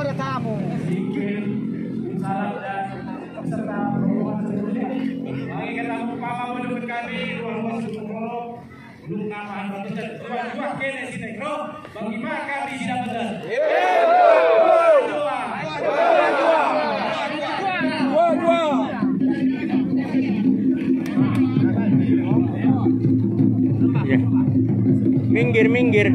ada tamu. Salam dan peserta rombongan seluruhnya. Mari kita upama menyebut kami ruang masuk belum nama betul. Dua kene sini bro. Bagaimana kami tidak benar? Dua. Ya. Minggir.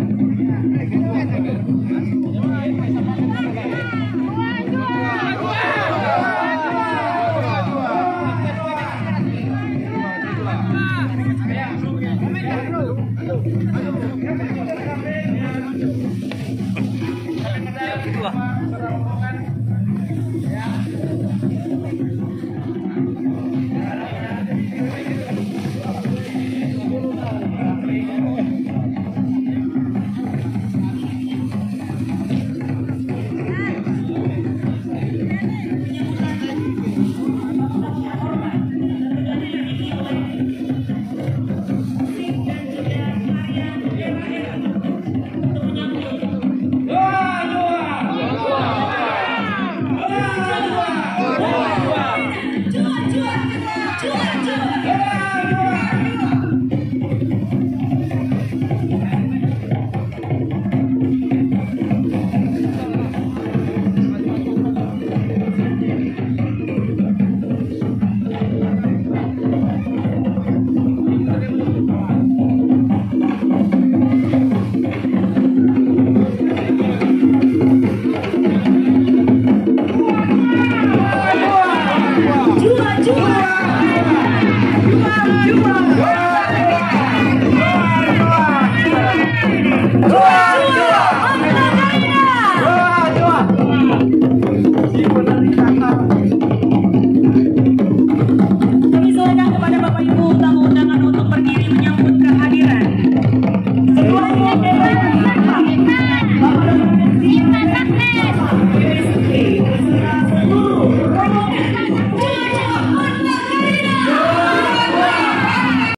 Dua.